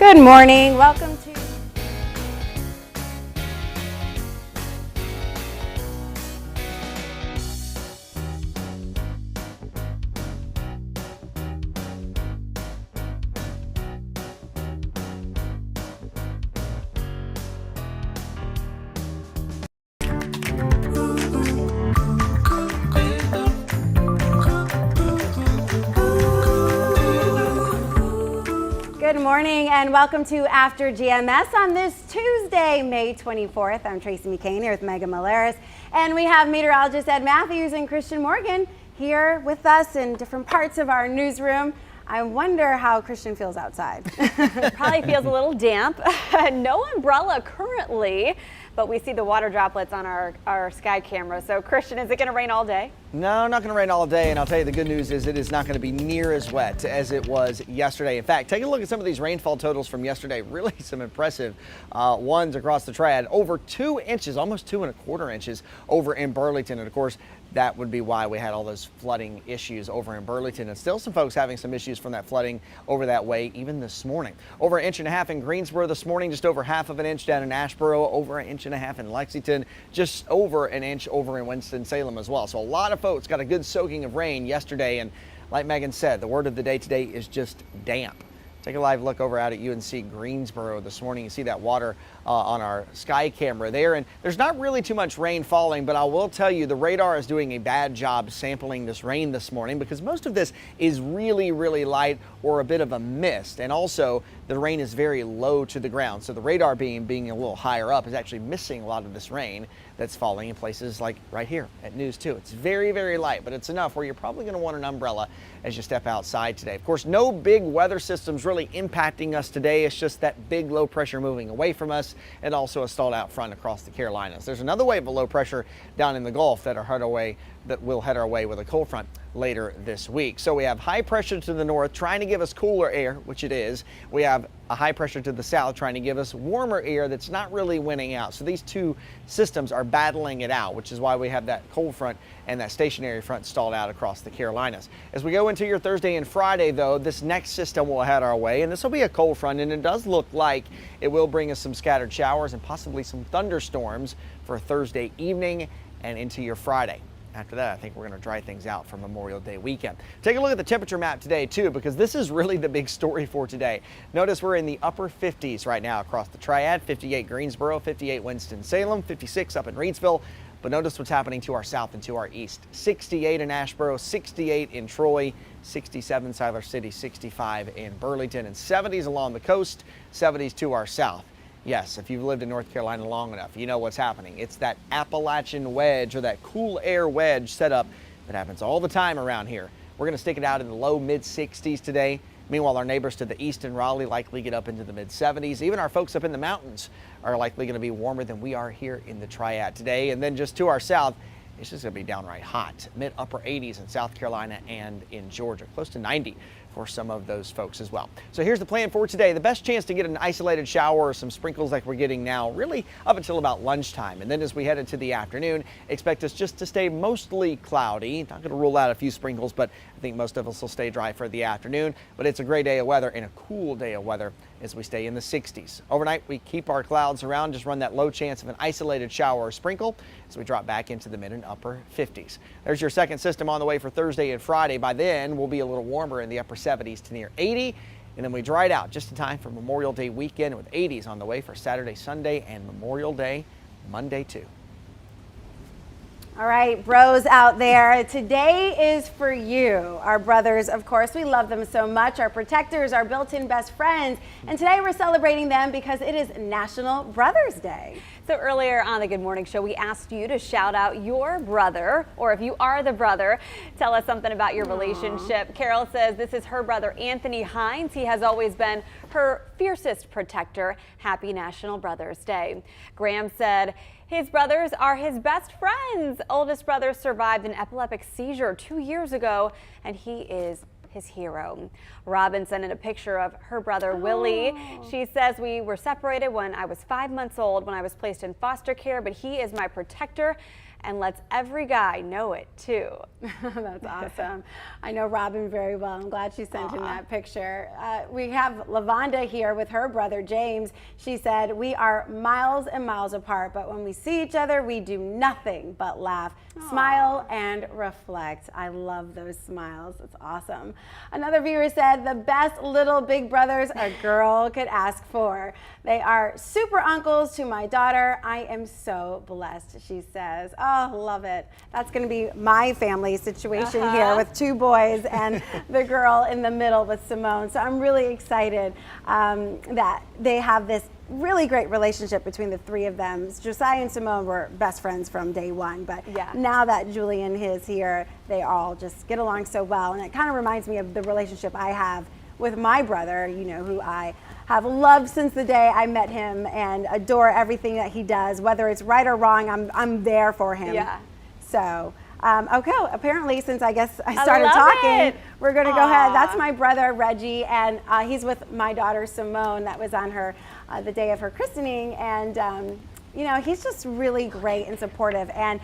Good morning. Welcome to Good morning and welcome to After GMS on this Tuesday, May 24th. I'm Tracy McCain here with Megan Malaris, and we have meteorologist Ed Matthews and Christian Morgan here with us in different parts of our newsroom. I wonder how Christian feels outside. Probably feels a little damp. No umbrella currently, but we see the water droplets on our sky camera. So Christian, is it going to rain all day? No, not going to rain all day, and I'll tell you the good news is it is not going to be near as wet as it was yesterday. In fact, take a look at some of these rainfall totals from yesterday. Really some impressive ones across the triad. Over 2 inches, almost 2¼ inches over in Burlington, and of course that would be why we had all those flooding issues over in Burlington, and still some folks having some issues from that flooding over that way even this morning. Over 1.5 inches in Greensboro this morning, just over 1/2 inch down in Asheboro, over 1.5 inches in Lexington, just over 1 inch over in Winston-Salem as well. So a lot of folks got a good soaking of rain yesterday, and like Megan said, the word of the day today is just damp. Take a live look over out at UNC Greensboro this morning. You see that water on our sky camera there, and there's not really too much rain falling, but I will tell you the radar is doing a bad job sampling this rain this morning because most of this is really, really light or a bit of a mist, and also the rain is very low to the ground. So the radar being a little higher up is actually missing a lot of this rain that's falling in places like right here at News 2. It's very, very light, but it's enough where you're probably going to want an umbrella as you step outside today. Of course, no big weather systems really impacting us today. It's just that big low pressure moving away from us and also a stalled out front across the Carolinas. There's another wave of low pressure down in the Gulf that will head our way with a cold front later this week. So we have high pressure to the north trying to give us cooler air, which it is. We have a high pressure to the south trying to give us warmer air that's not really winning out. So these two systems are battling it out, which is why we have that cold front and that stationary front stalled out across the Carolinas. As we go into your Thursday and Friday, though, this next system will head our way, and this will be a cold front, and it does look like it will bring us some scattered showers and possibly some thunderstorms for Thursday evening and into your Friday. After that, I think we're going to dry things out for Memorial Day weekend. Take a look at the temperature map today, too, because this is really the big story for today. Notice we're in the upper 50s right now across the triad. 58 Greensboro, 58 Winston-Salem, 56 up in Reidsville. But notice what's happening to our south and to our east. 68 in Asheboro, 68 in Troy, 67 Siler City, 65 in Burlington, and 70s along the coast, 70s to our south. Yes, if you've lived in North Carolina long enough, you know what's happening. It's that Appalachian wedge or that cool air wedge setup that happens all the time around here. We're going to stick it out in the low mid 60s today. Meanwhile, our neighbors to the east in Raleigh likely get up into the mid 70s. Even our folks up in the mountains are likely going to be warmer than we are here in the triad today. And then just to our south, it's just going to be downright hot. Mid upper 80s in South Carolina and in Georgia, close to 90 for some of those folks as well. So here's the plan for today. The best chance to get an isolated shower or some sprinkles like we're getting now, really up until about lunchtime. And then as we head into the afternoon, expect us just to stay mostly cloudy. Not going to rule out a few sprinkles, but I think most of us will stay dry for the afternoon. But it's a great day of weather and a cool day of weather as we stay in the 60s. Overnight, we keep our clouds around, just run that low chance of an isolated shower or sprinkle as we drop back into the mid and upper 50s. There's your second system on the way for Thursday and Friday. By then, we'll be a little warmer in the upper 70s to near 80. And then we dry it out just in time for Memorial Day weekend with 80s on the way for Saturday, Sunday, and Memorial Day Monday too. All right, bros out there, today is for you. Our brothers, of course, we love them so much. Our protectors, our built-in best friends. And today we're celebrating them because it is National Brothers Day. So earlier on the Good Morning Show, we asked you to shout out your brother, or if you are the brother, tell us something about your relationship. Carol says this is her brother, Anthony Hines. He has always been her fiercest protector. Happy National Brothers Day. Graham said his brothers are his best friends. Oldest brother survived an epileptic seizure 2 years ago, and he is his hero. Robin sent in a picture of her brother Willie. She says, we were separated when I was 5 months old when I was placed in foster care, but he is my protector and lets every guy know it too. That's awesome. I know Robin very well. I'm glad she sent in that picture. We have Lavonda here with her brother James. She said, we are miles and miles apart, but when we see each other, we do nothing but laugh, smile, and reflect. I love those smiles. It's awesome. Another viewer said, the best little big brothers a girl could ask for. They are super uncles to my daughter. I am so blessed, she says. Oh, love it. That's going to be my family situation here with 2 boys and the girl in the middle with Simone. So I'm really excited that they have this really great relationship between the 3 of them. Josiah and Simone were best friends from day one, but now that Julian is here, they all just get along so well. And it kind of reminds me of the relationship I have with my brother, you know, who I have loved since the day I met him and adore everything that he does. Whether it's right or wrong, I'm there for him. Yeah. So, okay, apparently since I guess I started talking, we're going to go ahead. That's my brother, Reggie, and he's with my daughter, Simone, that was on her, the day of her christening. And, you know, he's just really great and supportive. And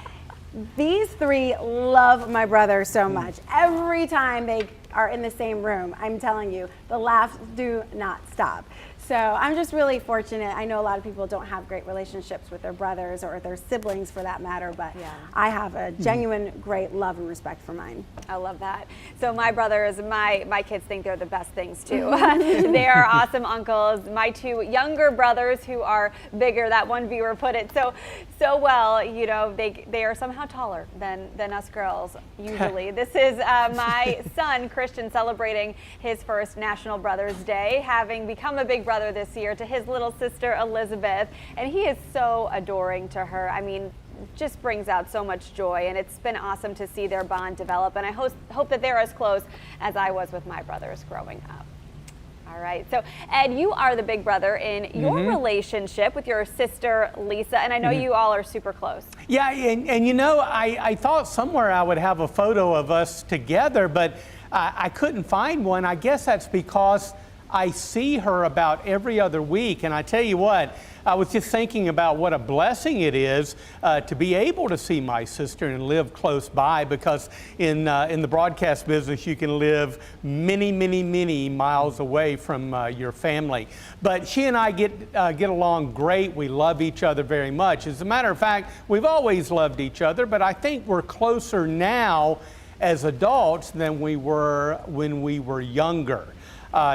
these 3 love my brother so much. Every time they are in the same room, I'm telling you, the laughs do not stop. So I'm just really fortunate. I know a lot of people don't have great relationships with their brothers or their siblings for that matter, but I have a genuine great love and respect for mine. I love that. So my brothers, my kids think they're the best things too. They are awesome uncles. My 2 younger brothers who are bigger, that one viewer put it so well, you know, they are somehow taller than us girls usually. This is my son, Christian, celebrating his first National Brothers Day, having become a big brother this year to his little sister Elizabeth, and he is so adoring to her. I mean, just brings out so much joy, and it's been awesome to see their bond develop, and I hope that they're as close as I was with my brothers growing up. All right, so Ed, you are the big brother in your relationship with your sister Lisa, and I know you all are super close. Yeah, and you know, I thought somewhere I would have a photo of us together, but I couldn't find one. I guess that's because I see her about every other week, and I tell you what, I was just thinking about what a blessing it is to be able to see my sister and live close by, because in the broadcast business you can live many, many, many miles away from your family. But she and I get along great. We love each other very much. As a matter of fact, we've always loved each other, but I think we're closer now as adults than we were when we were younger.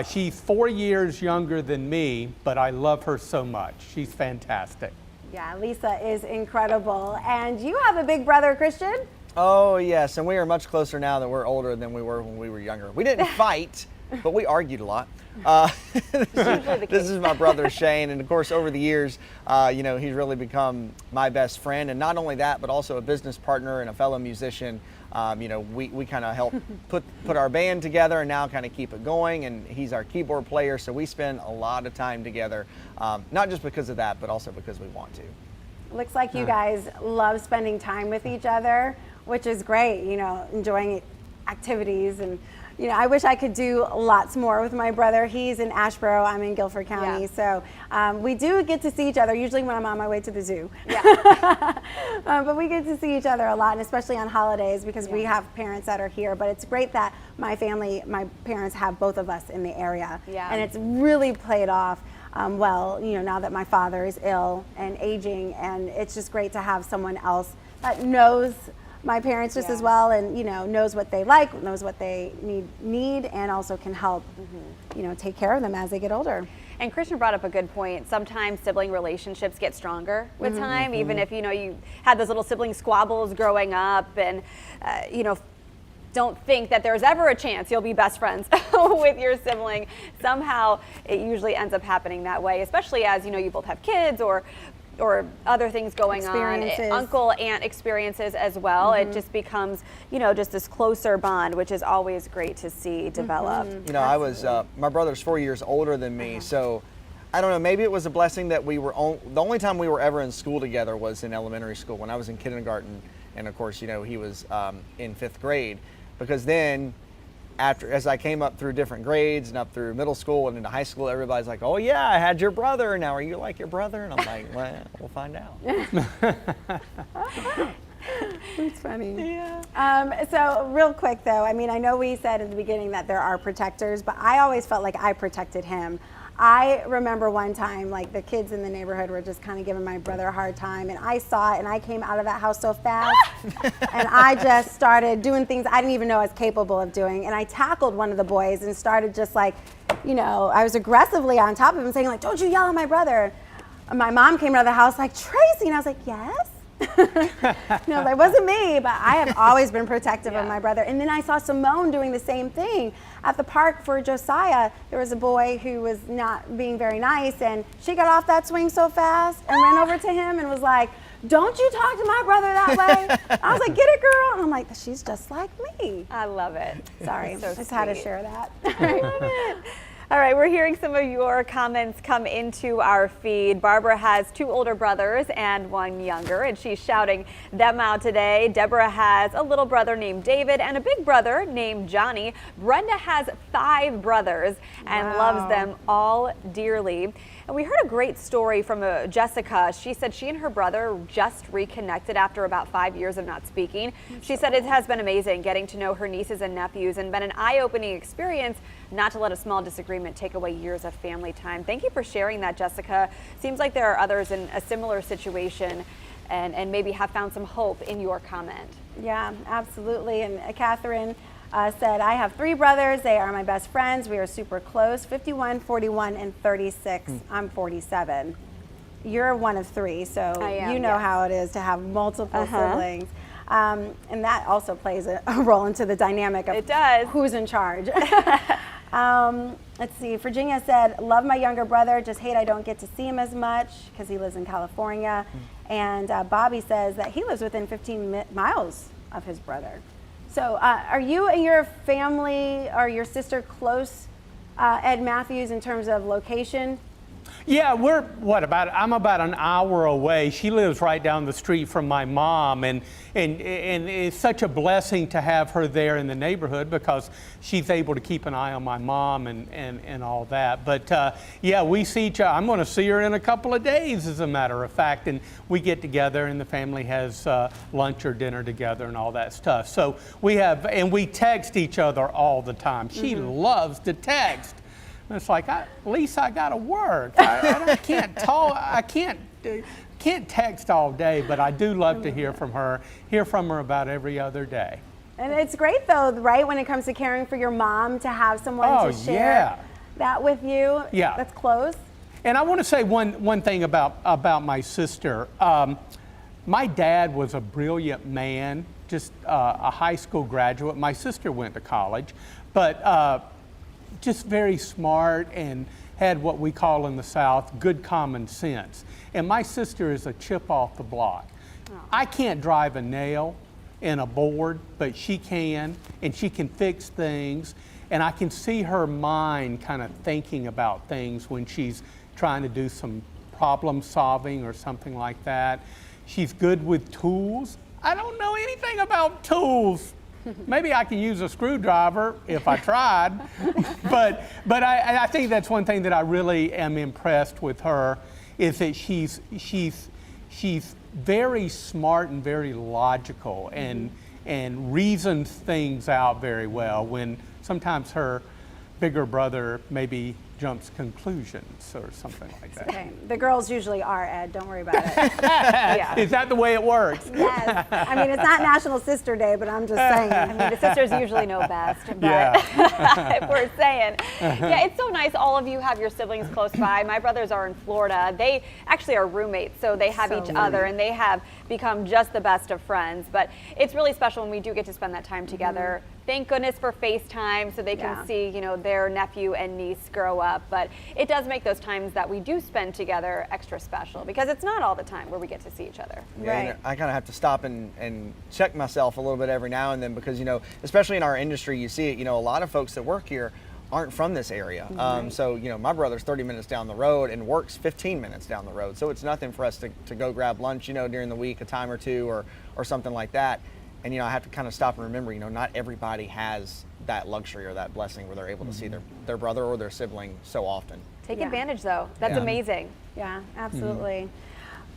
She's 4 years younger than me, but I love her so much. She's fantastic. Yeah, Lisa is incredible. And you have a big brother, Christian? Oh, yes, and we are much closer now that we're older than we were when we were younger. We didn't fight, but we argued a lot. This is my brother Shane, and of course over the years, you know, he's really become my best friend, and not only that, but also a business partner and a fellow musician. You know, we kind of help put our band together and now kind of keep it going, and he's our keyboard player, so we spend a lot of time together, not just because of that, but also because we want to. Looks like you guys love spending time with each other, which is great, you know, enjoying activities. And you know, I wish I could do lots more with my brother. He's in Asheboro, I'm in Guilford County. So we do get to see each other, usually when I'm on my way to the zoo. But we get to see each other a lot, and especially on holidays, because we have parents that are here. But it's great that my parents have both of us in the area. And it's really played off well, you know, now that my father is ill and aging, and it's just great to have someone else that knows my parents just as well, and you know, knows what they like, knows what they need, and also can help, you know, take care of them as they get older. And Christian brought up a good point. Sometimes sibling relationships get stronger with time, even if, you know, you had those little sibling squabbles growing up, and you know, don't think that there's ever a chance you'll be best friends with your sibling. Somehow it usually ends up happening that way, especially as, you know, you both have kids or other things going on, uncle, aunt experiences as well. It just becomes, you know, just this closer bond, which is always great to see develop. You know, I was, my brother's 4 years older than me, so I don't know, maybe it was a blessing that we were, the only time we were ever in school together was in elementary school, when I was in kindergarten, and of course, you know, he was in 5th grade, because then, as I came up through different grades and up through middle school and into high school, everybody's like, oh yeah, I had your brother, now are you like your brother? And I'm like, well, we'll find out. It's funny. Yeah. So real quick though, I mean, I know we said in the beginning that there are protectors, but I always felt like I protected him. I remember one time, like the kids in the neighborhood were just kind of giving my brother a hard time, and I saw it, and I came out of that house so fast, and I just started doing things I didn't even know I was capable of doing, and I tackled one of the boys and started just like, you know, I was aggressively on top of him saying like, don't you yell at my brother. And my mom came out of the house like, Tracy, and I was like, yes. No, that wasn't me, but I have always been protective of my brother. And then I saw Simone doing the same thing at the park for Josiah. There was a boy who was not being very nice, and she got off that swing so fast and ran over to him and was like, don't you talk to my brother that way. I was like, get it, girl. And I'm like, she's just like me. I love it. Sorry, So just had to sweet. share that. I love it. All right, we're hearing some of your comments come into our feed. Barbara has 2 older brothers and 1 younger, and she's shouting them out today. Deborah has a little brother named David and a big brother named Johnny. Brenda has 5 brothers and loves them all dearly. And we heard a great story from Jessica. She said she and her brother just reconnected after about 5 years of not speaking. She said it has been amazing getting to know her nieces and nephews and been an eye-opening experience not to let a small disagreement take away years of family time. Thank you for sharing that, Jessica. Seems like there are others in a similar situation and maybe have found some hope in your comment. Yeah, absolutely. And Catherine said, I have 3 brothers. They are my best friends. We are super close, 51, 41, and 36. I'm 47. You're one of 3, so I am, you know how it is to have multiple siblings. And that also plays a role into the dynamic of It does. who's in charge. Let's see, Virginia said, love my younger brother, just hate I don't get to see him as much because he lives in California. And Bobby says that he lives within 15 miles of his brother. So are you and your family or your sister close, Ed Matthews, in terms of location? Yeah, I'm about an hour away. She lives right down the street from my mom, and it's such a blessing to have her there in the neighborhood because she's able to keep an eye on my mom and all that. But yeah, we see each other. I'm going to see her in a couple of days, as a matter of fact, and we get together and the family has lunch or dinner together and all that stuff. So we text each other all the time. She loves to text. It's like, at least I got to work. I can't talk. I can't text all day, but I do love to hear from her about every other day. And it's great, though, right, when it comes to caring for your mom, to have someone to share that with you. Yeah. That's close. And I want to say one thing about my sister. My dad was a brilliant man, just a high school graduate. My sister went to college, but just very smart and had what we call in the South good common sense. And my sister is a chip off the block. I can't drive a nail in a board, but she can, and she can fix things. And I can see her mind kind of thinking about things when she's trying to do some problem solving or something like that. She's good with tools. I don't know anything about tools. Maybe I can use a screwdriver if I tried, but I think that's one thing that I really am impressed with her is that she's very smart and very logical and reasons things out very well when sometimes her bigger brother maybe jumps conclusions or something like that. Okay. The girls usually are, Ed. Don't worry about it. Yeah. Is that the way it works? Yes. I mean, it's not National Sister Day, but I'm just saying. I mean, the sisters usually know best, but Yeah. if we're saying. Yeah, it's so nice all of you have your siblings close by. My brothers are in Florida. They actually are roommates, so they have each other, and they have become just the best of friends. But it's really special when we do get to spend that time together. Thank goodness for FaceTime so they can see, you know, their nephew and niece grow up. But it does make those times that we do spend together extra special because it's not all the time where we get to see each other. Yeah, Right. I kind of have to stop and check myself a little bit every now and then because, you know, especially in our industry, you see it, you know, a lot of folks that work here aren't from this area. So, you know, my brother's 30 minutes down the road and works 15 minutes down the road. So it's nothing for us to go grab lunch, you know, during the week, a time or two or something like that. And, you know, I have to kind of stop and remember, you know, not everybody has that luxury or that blessing where they're able to see their brother or their sibling so often. Take advantage, though. That's amazing. Yeah, absolutely.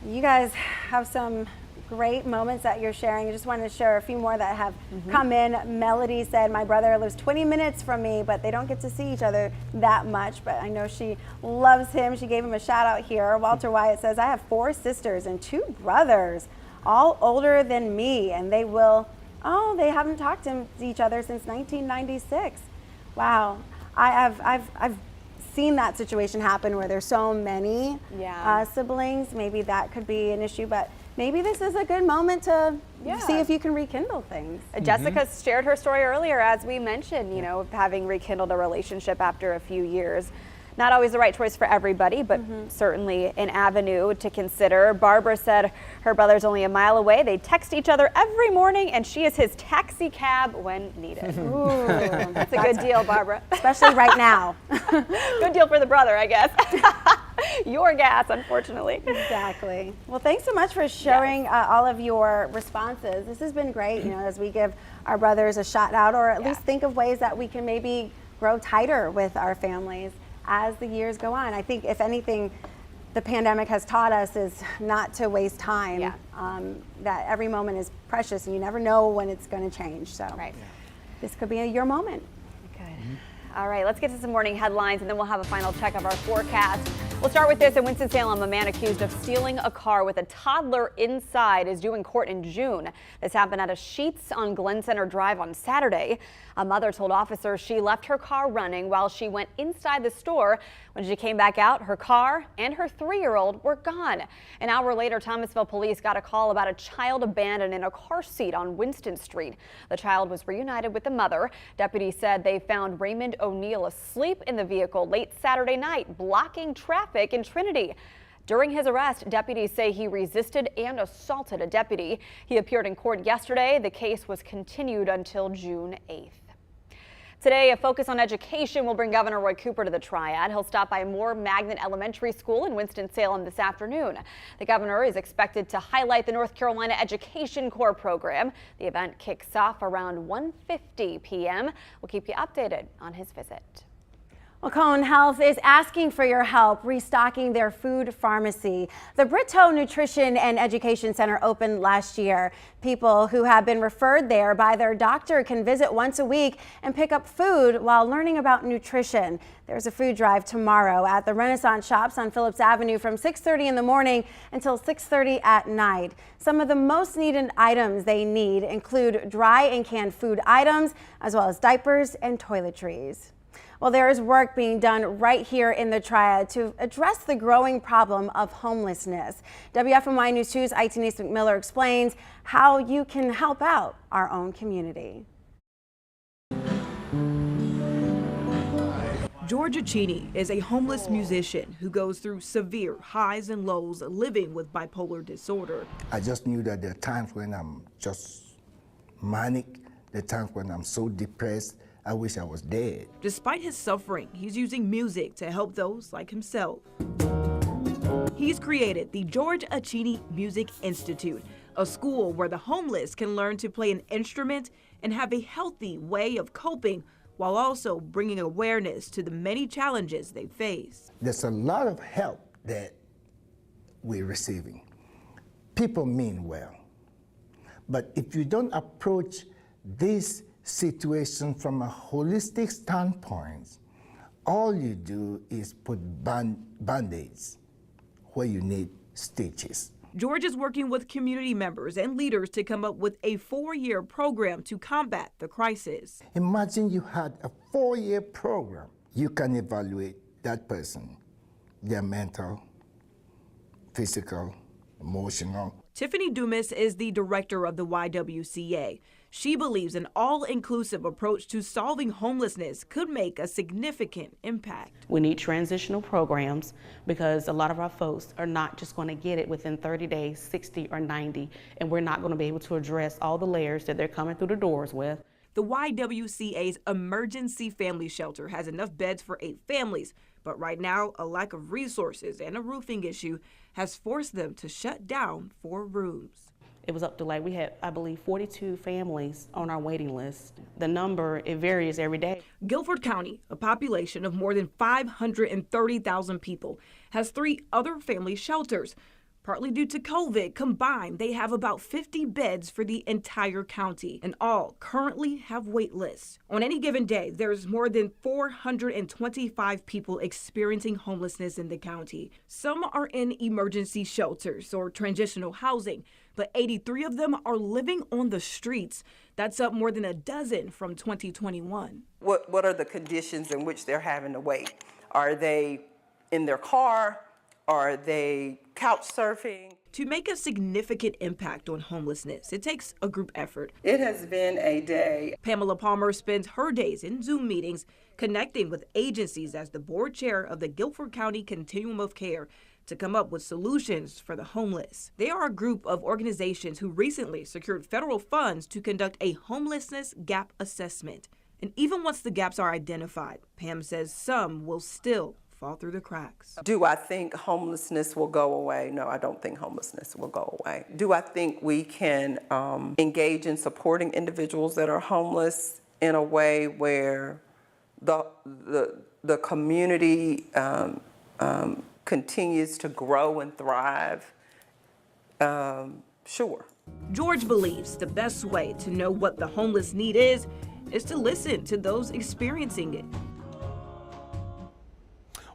You guys have some great moments that you're sharing. I just wanted to share a few more that have come in. Melody said, my brother lives 20 minutes from me, but they don't get to see each other that much, but I know she loves him. She gave him a shout out here. Walter Wyatt says, I have 4 sisters and 2 brothers, all older than me, and they haven't talked to each other since 1996. Wow. I've seen that situation happen where there's so many siblings. Maybe that could be an issue, but maybe this is a good moment to see if you can rekindle things. Jessica shared her story earlier, as we mentioned, you know, having rekindled a relationship after a few years. Not always the right choice for everybody, but certainly an avenue to consider. Barbara said her brother's only a mile away. They text each other every morning, and she is his taxi cab when needed. Ooh, that's a good deal, Barbara. Especially right now. Good deal for the brother, I guess. Your gas, unfortunately. Exactly. Well, thanks so much for sharing all of your responses. This has been great, you know, as we give our brothers a shout out, or at least think of ways that we can maybe grow tighter with our families as the years go on. I think if anything the pandemic has taught us is not to waste time, that every moment is precious and you never know when it's going to change. So this could be your moment. Good. All right, let's get to some morning headlines and then we'll have a final check of our forecast. We'll start with this. In Winston-Salem, a man accused of stealing a car with a toddler inside is due in court in June. This happened at a Sheetz on Glen Center Drive on Saturday. A mother told officers she left her car running while she went inside the store. When she came back out, her car and her 3-year-old were gone. An hour later, Thomasville police got a call about a child abandoned in a car seat on Winston Street. The child was reunited with the mother. Deputies said they found Raymond O'Neill asleep in the vehicle late Saturday night, blocking traffic in Trinity. During his arrest, deputies say he resisted and assaulted a deputy. He appeared in court yesterday. The case was continued until June 8th. Today, a focus on education will bring Governor Roy Cooper to the Triad. He'll stop by Moore Magnet Elementary School in Winston-Salem this afternoon. The governor is expected to highlight the North Carolina Education Corps program. The event kicks off around 1:50 p.m. We'll keep you updated on his visit. Well, Cone Health is asking for your help restocking their food pharmacy. The Brito Nutrition and Education Center opened last year. People who have been referred there by their doctor can visit once a week and pick up food while learning about nutrition. There's a food drive tomorrow at the Renaissance Shops on Phillips Avenue from 6:30 in the morning until 6:30 at night. Some of the most needed items they need include dry and canned food items, as well as diapers and toiletries. Well, there is work being done right here in the Triad to address the growing problem of homelessness. WFMY News 2's Denise McMillan explains how you can help out our own community. George Accini is a homeless musician who goes through severe highs and lows living with bipolar disorder. I just knew that there are times when I'm just manic, there are times when I'm so depressed, I wish I was dead. Despite his suffering, he's using music to help those like himself. He's created the George Accini Music Institute, a school where the homeless can learn to play an instrument and have a healthy way of coping while also bringing awareness to the many challenges they face. There's a lot of help that we're receiving. People mean well, but if you don't approach this situation from a holistic standpoint, all you do is put band-aids where you need stitches. George is working with community members and leaders to come up with a 4-year program to combat the crisis. Imagine you had a 4-year program. You can evaluate that person, their mental, physical, emotional. Tiffany Dumas is the director of the YWCA. She believes an all-inclusive approach to solving homelessness could make a significant impact. We need transitional programs because a lot of our folks are not just going to get it within 30 days, 60 or 90, and we're not going to be able to address all the layers that they're coming through the doors with. The YWCA's emergency family shelter has enough beds for 8 families, but right now a lack of resources and a roofing issue has forced them to shut down 4 rooms. It was up to we had, I believe, 42 families on our waiting list. The number, it varies every day. Guilford County, a population of more than 530,000 people, has 3 other family shelters. Partly due to COVID, combined, they have about 50 beds for the entire county, and all currently have wait lists. On any given day, there's more than 425 people experiencing homelessness in the county. Some are in emergency shelters or transitional housing, but 83 of them are living on the streets. That's up more than a dozen from 2021. What are the conditions in which they're having to wait? Are they in their car? Are they couch surfing? To make a significant impact on homelessness, it takes a group effort. It has been a day. Pamela Palmer spends her days in Zoom meetings connecting with agencies as the board chair of the Guilford County Continuum of Care to come up with solutions for the homeless. They are a group of organizations who recently secured federal funds to conduct a homelessness gap assessment. And even once the gaps are identified, Pam says some will still fall through the cracks. Do I think homelessness will go away? No, I don't think homelessness will go away. Do I think we can engage in supporting individuals that are homeless in a way where the community continues to grow and thrive? Sure. George believes the best way to know what the homeless need is to listen to those experiencing it.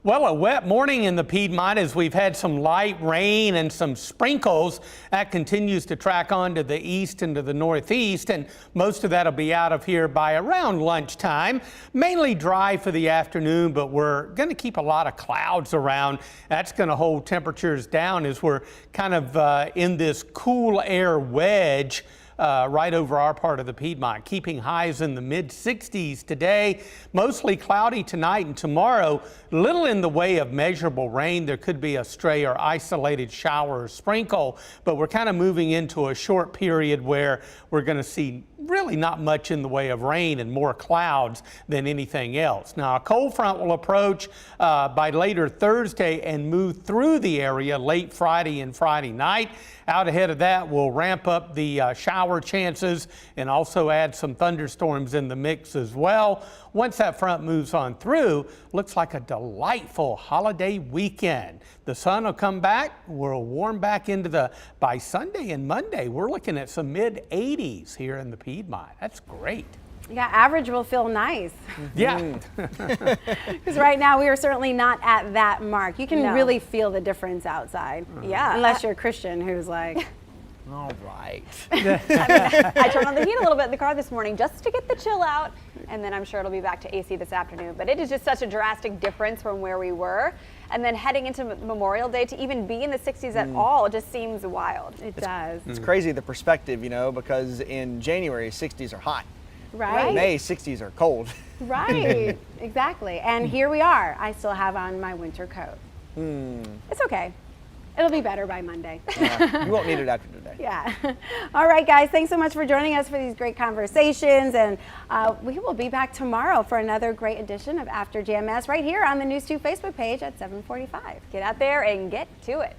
Well, a wet morning in the Piedmont as we've had some light rain and some sprinkles. That continues to track on to the east and to the northeast, and most of that will be out of here by around lunchtime. Mainly dry for the afternoon, but we're going to keep a lot of clouds around. That's going to hold temperatures down as we're kind of in this cool air wedge right over our part of the Piedmont, keeping highs in the mid-60s today. Mostly cloudy tonight and tomorrow. Little in the way of measurable rain. There could be a stray or isolated shower or sprinkle, but we're kind of moving into a short period where we're going to see really not much in the way of rain and more clouds than anything else. Now, a cold front will approach by later Thursday and move through the area late Friday and Friday night. Out ahead of that, we'll ramp up the shower chances and also add some thunderstorms in the mix as well. Once that front moves on through, looks like a delightful holiday weekend. The sun will come back. We'll warm back into by Sunday and Monday, we're looking at some mid-80s here in the Piedmont. That's great. Yeah, average will feel nice. Yeah. Because right now we are certainly not at that mark. You can really feel the difference outside. Yeah. Unless you're a Christian who's like, All right. I turned on the heat a little bit in the car this morning just to get the chill out, and then I'm sure it'll be back to AC this afternoon. But it is just such a drastic difference from where we were. And then heading into Memorial Day to even be in the 60s at all just seems wild. it does. It's crazy the perspective, you know, because in January, 60s are hot. Right. May, 60s are cold. Right, exactly. And here we are. I still have on my winter coat. It's okay. It'll be better by Monday. You won't need it after today. Yeah. All right, guys. Thanks so much for joining us for these great conversations. And we will be back tomorrow for another great edition of After GMS right here on the News 2 Facebook page at 7:45. Get out there and get to it.